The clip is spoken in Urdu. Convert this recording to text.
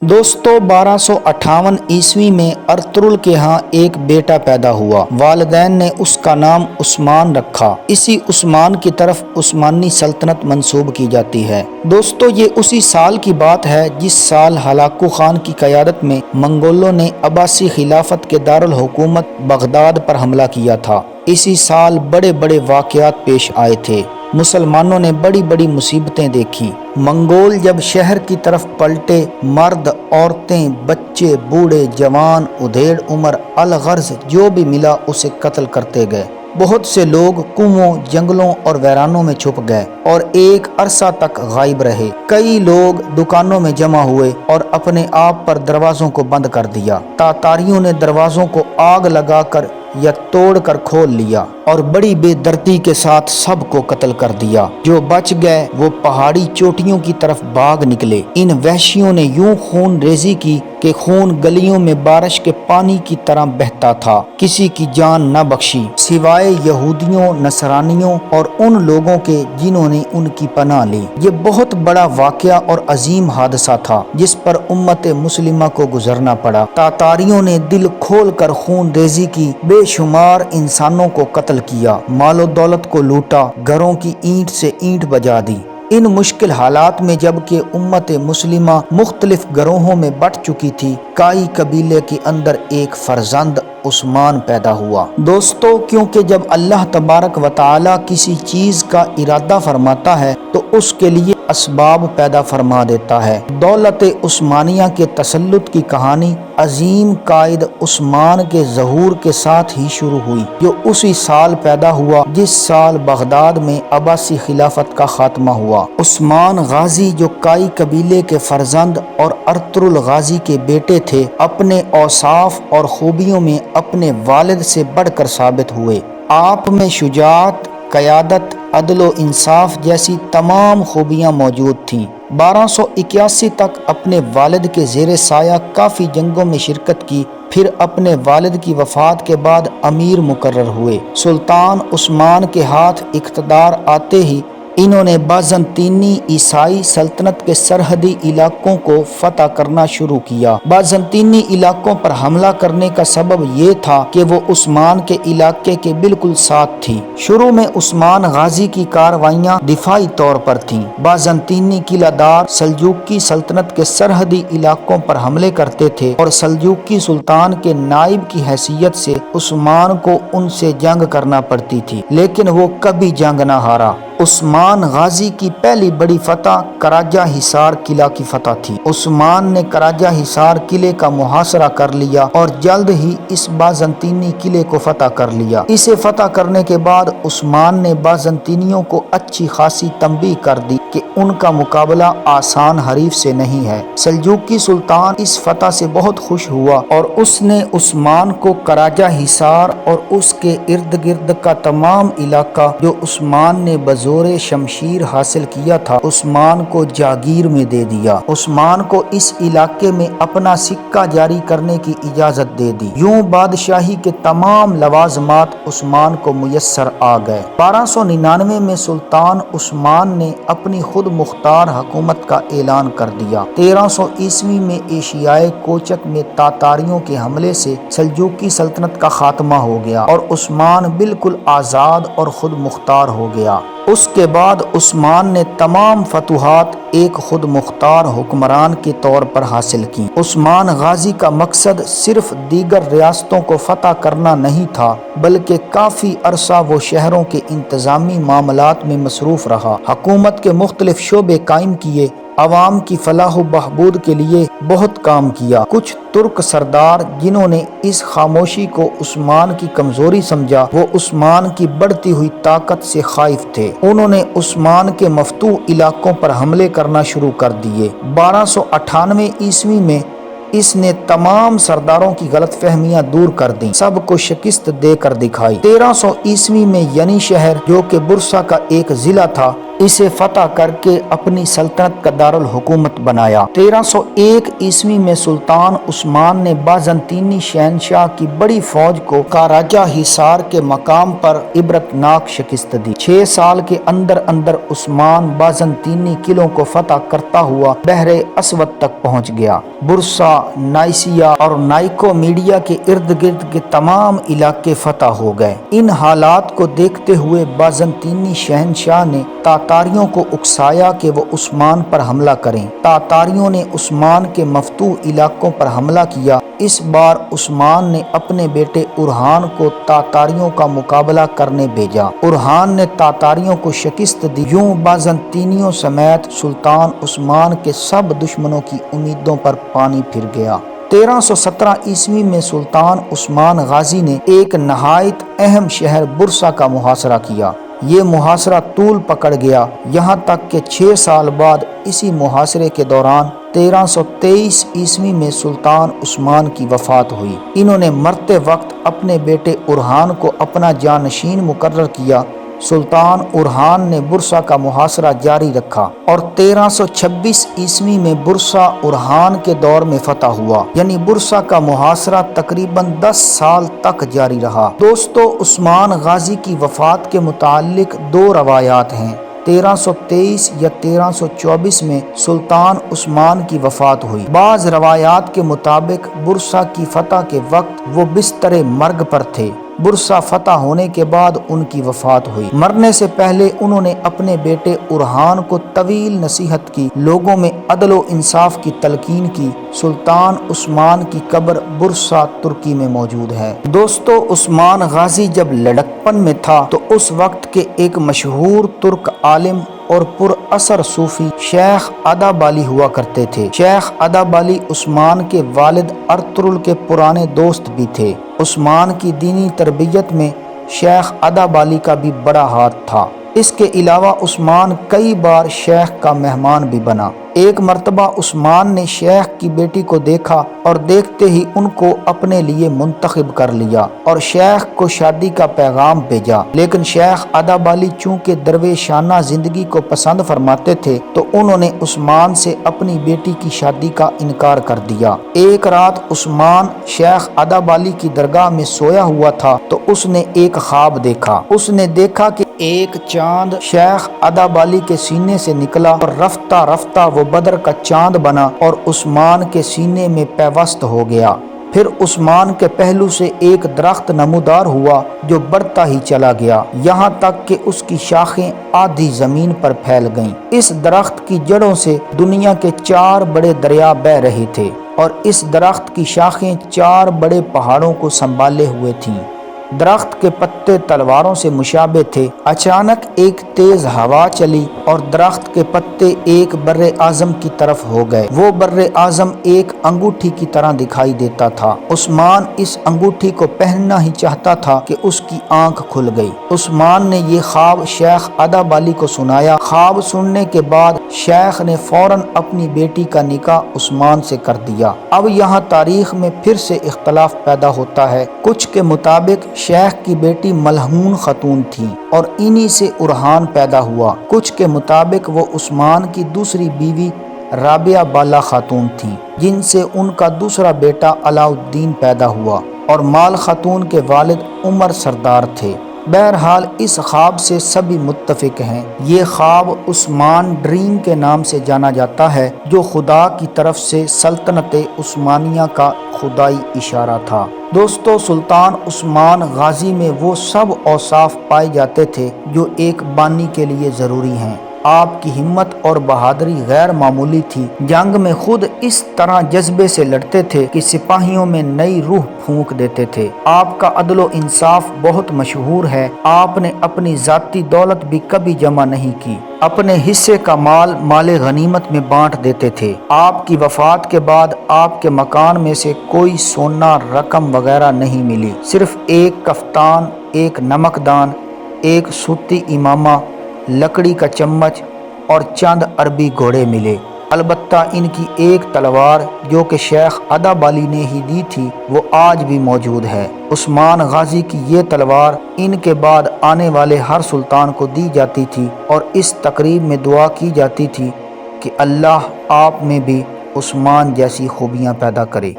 دوستو 1258 میں ارطغرل کے ہاں ایک بیٹا پیدا ہوا۔ والدین نے اس کا نام عثمان رکھا۔ اسی عثمان کی طرف عثمانی سلطنت منسوب کی جاتی ہے۔ دوستو یہ اسی سال کی بات ہے جس سال ہلاکو خان کی قیادت میں منگولوں نے عباسی خلافت کے دارالحکومت بغداد پر حملہ کیا تھا۔ اسی سال بڑے بڑے واقعات پیش آئے تھے۔ مسلمانوں نے بڑی بڑی مصیبتیں دیکھی۔ منگول جب شہر کی طرف پلٹے، مرد، عورتیں، بچے، بوڑھے، جوان، ادھیڑ عمر، الغرض جو بھی ملا اسے قتل کرتے گئے۔ بہت سے لوگ کنووں، جنگلوں اور ویرانوں میں چھپ گئے اور ایک عرصہ تک غائب رہے۔ کئی لوگ دکانوں میں جمع ہوئے اور اپنے آپ پر دروازوں کو بند کر دیا۔ تاتاریوں نے دروازوں کو آگ لگا کر یا توڑ کر کھول لیا اور بڑی بے دردی کے ساتھ سب کو قتل کر دیا۔ جو بچ گئے وہ پہاڑی چوٹیوں کی طرف بھاگ نکلے۔ ان وحشیوں نے یوں خون ریزی کی کہ خون گلیوں میں بارش کے پانی کی طرح بہتا تھا۔ کسی کی جان نہ بخشی سوائے یہودیوں، نصرانیوں اور ان لوگوں کے جنہوں نے ان کی پناہ لی۔ یہ بہت بڑا واقعہ اور عظیم حادثہ تھا جس پر امت مسلمہ کو گزرنا پڑا۔ تاتاریوں نے دل کھول کر خون ریزی کی، بے شمار انسانوں کو قتل کیا، مال و دولت کو لوٹا، گھروں کی اینٹ سے اینٹ بجا دی۔ ان مشکل حالات میں جب کہ امت مسلمہ مختلف گروہوں میں بٹ چکی تھی، کائی قبیلے کے اندر ایک فرزند عثمان پیدا ہوا۔ دوستو کیونکہ جب اللہ تبارک و تعالی کسی چیز کا ارادہ فرماتا ہے تو اس کے لیے اسباب پیدا فرما دیتا ہے۔ دولت عثمانیہ کے تسلط کی کہانی عظیم قائد عثمان کے ظہور کے ساتھ ہی شروع ہوئی، جو اسی سال پیدا ہوا جس سال بغداد میں عباسی خلافت کا خاتمہ ہوا۔ عثمان غازی جو کائی قبیلے کے فرزند اور ارطغرل غازی کے بیٹے تھے، اپنے اوصاف اور خوبیوں میں اپنے والد سے بڑھ کر ثابت ہوئے۔ آپ میں شجاعت، قیادت، عدل و انصاف جیسی تمام خوبیاں موجود تھیں۔ 1281 تک اپنے والد کے زیر سایہ کافی جنگوں میں شرکت کی، پھر اپنے والد کی وفات کے بعد امیر مقرر ہوئے۔ سلطان عثمان کے ہاتھ اقتدار آتے ہی انہوں نے بازنطینی عیسائی سلطنت کے سرحدی علاقوں کو فتح کرنا شروع کیا۔ بازنطینی علاقوں پر حملہ کرنے کا سبب یہ تھا کہ وہ عثمان کے علاقے کے بالکل ساتھ تھی۔ شروع میں عثمان غازی کی کارروائیاں دفاعی طور پر تھیں۔ بازنطینی قلعہ دار سلجوقی سلطنت کے سرحدی علاقوں پر حملے کرتے تھے اور سلجوقی سلطان کے نائب کی حیثیت سے عثمان کو ان سے جنگ کرنا پڑتی تھی، لیکن وہ کبھی جنگ نہ ہارا۔ عثمان غازی کی پہلی بڑی فتح کراجہ حصار قلعہ کی فتح تھی۔ عثمان نے کراجہ حصار قلعے کا محاصرہ کر لیا اور جلد ہی اس بازنطینی قلعے کو فتح کر لیا۔ اسے فتح کرنے کے بعد عثمان نے بازنطینیوں کو اچھی خاصی تنبیہ کر دی کہ ان کا مقابلہ آسان حریف سے نہیں ہے۔ سلجوقی سلطان اس فتح سے بہت خوش ہوا اور اس نے عثمان کو کراجہ حصار اور اس کے ارد گرد کا تمام علاقہ جو عثمان نے بزور شمشیر حاصل کیا تھا، عثمان کو جاگیر میں دے دیا۔ عثمان کو اس علاقے میں اپنا سکہ جاری کرنے کی اجازت دے دی۔ یوں بادشاہی کے تمام لوازمات عثمان کو میسر آ گئے۔ 1299 میں سلطان عثمان نے اپنی خود مختار حکومت کا اعلان کر دیا۔ 1300 میں ایشیائے کوچک میں تاتاریوں کے حملے سے سلجوقی سلطنت کا خاتمہ ہو گیا اور عثمان بالکل آزاد اور خود مختار ہو گیا۔ اس کے بعد عثمان نے تمام فتوحات ایک خود مختار حکمران کے طور پر حاصل کی۔ عثمان غازی کا مقصد صرف دیگر ریاستوں کو فتح کرنا نہیں تھا، بلکہ کافی عرصہ وہ شہروں کے انتظامی معاملات میں مصروف رہا، حکومت کے مختلف شعبے قائم کیے، عوام کی فلاح و بہبود کے لیے بہت کام کیا۔ کچھ ترک سردار جنہوں نے اس خاموشی کو عثمان کی کمزوری سمجھا، وہ عثمان کی بڑھتی ہوئی طاقت سے خائف تھے۔ انہوں نے عثمان کے مفتوح علاقوں پر حملے کرنا شروع کر دیے۔ 1298 میں اس نے تمام سرداروں کی غلط فہمیاں دور کر دیں، سب کو شکست دے کر دکھائی۔ 1300 میں ینی شہر جو کہ برسا کا ایک ضلع تھا، اسے فتح کر کے اپنی سلطنت کا دارالحکومت بنایا۔ 1301 عیسوی میں سلطان عثمان نے بازنطینی شہنشاہ کی بڑی فوج کو کاراجہ حصار کے مقام پر عبرتناک شکست دی۔ 6 سال کے اندر اندر عثمان بازنطینی قلعوں کو فتح کرتا ہوا بحر اسود تک پہنچ گیا۔ برسا، نائسیا اور نائکومیڈیا کے ارد گرد کے تمام علاقے فتح ہو گئے۔ ان حالات کو دیکھتے ہوئے بازنطینی شہنشاہ نے تاتاریوں کو اکسایا کہ وہ عثمان پر حملہ کریں۔ تاتاریوں نے عثمان کے مفتوح علاقوں پر حملہ کیا۔ اس بار عثمان نے اپنے بیٹے اورحان کو تاتاریوں کا مقابلہ کرنے بھیجا۔ اورحان نے تاتاریوں کو شکست دی۔ یوں بازنطینیوں سمیت سلطان عثمان کے سب دشمنوں کی امیدوں پر پانی پھر گیا۔ 1317 عیسوی میں سلطان عثمان غازی نے ایک نہایت اہم شہر برسا کا محاصرہ کیا۔ یہ محاصرہ طول پکڑ گیا، یہاں تک کہ 6 سال بعد اسی محاصرے کے دوران 1323 عیسوی میں سلطان عثمان کی وفات ہوئی۔ انہوں نے مرتے وقت اپنے بیٹے اورحان کو اپنا جانشین مقرر کیا۔ سلطان اورحان نے برسا کا محاصرہ جاری رکھا اور 1326 عیسوی میں برسا اورحان کے دور میں فتح ہوا، یعنی برسا کا محاصرہ تقریباً 10 سال تک جاری رہا۔ دوستو، عثمان غازی کی وفات کے متعلق 2 روایات ہیں۔ 1323 یا 1324 میں سلطان عثمان کی وفات ہوئی۔ بعض روایات کے مطابق برسا کی فتح کے وقت وہ بستر مرگ پر تھے۔ برسا فتح ہونے کے بعد ان کی وفات ہوئی۔ مرنے سے پہلے انہوں نے اپنے بیٹے اورحان کو طویل نصیحت کی، لوگوں میں عدل و انصاف کی تلقین کی۔ سلطان عثمان کی قبر برسا ترکی میں موجود ہے۔ دوستو، عثمان غازی جب لڑکپن میں تھا تو اس وقت کے ایک مشہور ترک عالم اور پر اثر صوفی شیخ ادابالی ہوا کرتے تھے۔ شیخ ادابالی عثمان کے والد ارطغرل کے پرانے دوست بھی تھے۔ عثمان کی دینی تربیت میں شیخ ادابالی کا بھی بڑا ہاتھ تھا۔ اس کے علاوہ عثمان کئی بار شیخ کا مہمان بھی بنا۔ ایک مرتبہ عثمان نے شیخ کی بیٹی کو دیکھا اور دیکھتے ہی ان کو اپنے لیے منتخب کر لیا اور شیخ کو شادی کا پیغام بھیجا، لیکن شیخ ادابالی چونکہ درویشانہ زندگی کو پسند فرماتے تھے تو انہوں نے عثمان سے اپنی بیٹی کی شادی کا انکار کر دیا۔ ایک رات عثمان شیخ ادابالی کی درگاہ میں سویا ہوا تھا تو اس نے ایک خواب دیکھا۔ اس نے دیکھا کہ ایک چاند شیخ ادابالی کے سینے سے نکلا اور رفتہ رفتہ وہ بدر کا چاند بنا اور عثمان کے سینے میں پیوست ہو گیا۔ پھر عثمان کے پہلو سے ایک درخت نمودار ہوا جو بڑھتا ہی چلا گیا، یہاں تک کہ اس کی شاخیں آدھی زمین پر پھیل گئیں۔ اس درخت کی جڑوں سے دنیا کے 4 بڑے دریا بہہ رہے تھے اور اس درخت کی شاخیں 4 بڑے پہاڑوں کو سنبھالے ہوئے تھیں۔ درخت کے پتے تلواروں سے مشابہ تھے۔ اچانک ایک تیز ہوا چلی اور درخت کے پتے ایک بر اعظم کی طرف ہو گئے۔ وہ بر اعظم ایک انگوٹھی کی طرح دکھائی دیتا تھا۔ عثمان اس انگوٹھی کو پہننا ہی چاہتا تھا کہ اس کی آنکھ کھل گئی۔ عثمان نے یہ خواب شیخ ادابالی کو سنایا۔ خواب سننے کے بعد شیخ نے فوراً اپنی بیٹی کا نکاح عثمان سے کر دیا۔ اب یہاں تاریخ میں پھر سے اختلاف پیدا ہوتا ہے۔ کچھ کے مطابق شیخ کی بیٹی ملعون خاتون تھی اور انہی سے اورحان پیدا ہوا۔ کچھ کے مطابق وہ عثمان کی دوسری بیوی رابعہ بالا خاتون تھی، جن سے ان کا دوسرا بیٹا علاؤالدین پیدا ہوا، اور مال خاتون کے والد عمر سردار تھے۔ بہرحال اس خواب سے سبھی متفق ہیں۔ یہ خواب عثمان ڈریم کے نام سے جانا جاتا ہے، جو خدا کی طرف سے سلطنت عثمانیہ کا خدائی اشارہ تھا۔ دوستو، سلطان عثمان غازی میں وہ سب اوصاف پائے جاتے تھے جو ایک بانی کے لیے ضروری ہیں۔ آپ کی ہمت اور بہادری غیر معمولی تھی۔ جنگ میں خود اس طرح جذبے سے لڑتے تھے کہ سپاہیوں میں نئی روح پھونک دیتے تھے۔ آپ کا عدل و انصاف بہت مشہور ہے۔ آپ نے اپنی ذاتی دولت بھی کبھی جمع نہیں کی، اپنے حصے کا مال غنیمت میں بانٹ دیتے تھے۔ آپ کی وفات کے بعد آپ کے مکان میں سے کوئی سونا رقم وغیرہ نہیں ملی، صرف ایک کفتان، ایک نمکدان، ایک سوتی امامہ، لکڑی کا چمچ اور چند عربی گھوڑے ملے۔ البتہ ان کی ایک تلوار جو کہ شیخ ادب علی نے ہی دی تھی وہ آج بھی موجود ہے۔ عثمان غازی کی یہ تلوار ان کے بعد آنے والے ہر سلطان کو دی جاتی تھی اور اس تقریب میں دعا کی جاتی تھی کہ اللہ آپ میں بھی عثمان جیسی خوبیاں پیدا کرے۔